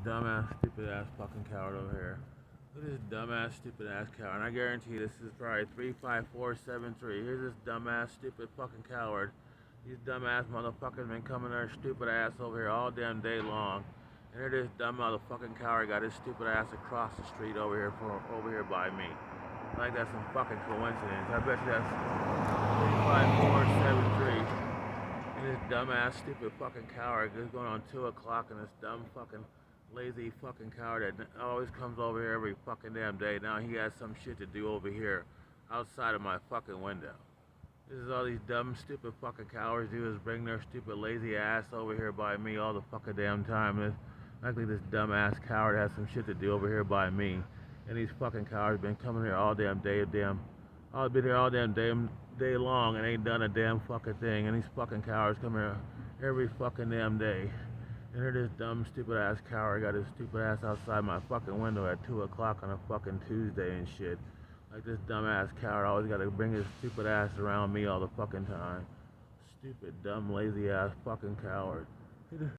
dumbass, stupid ass fucking coward over here. Look at this dumbass, stupid ass coward. And I guarantee this is probably 35473. Here's this dumbass, stupid fucking coward. These dumbass motherfuckers been coming their stupid ass over here all damn day long. And here this dumb motherfucking coward got his stupid ass across the street over here by me. Like that's some fucking coincidence. I bet you that's 35473. And this dumbass, stupid fucking coward is going on 2 o'clock, and this dumb fucking lazy fucking coward that always comes over here every fucking damn day. Now he has some shit to do over here outside of my fucking window. This is all these dumb, stupid fucking cowards do is bring their stupid lazy ass over here by me all the fucking damn time. Likely this dumbass coward has some shit to do over here by me. And these fucking cowards been coming here all damn day, I've been here all damn day long and ain't done a damn fucking thing. And these fucking cowards come here every fucking damn day. And here this dumb, stupid ass coward got his stupid ass outside my fucking window at 2 o'clock on a fucking Tuesday and shit. Like this dumbass coward always gotta bring his stupid ass around me all the fucking time. Stupid, dumb, lazy ass fucking coward.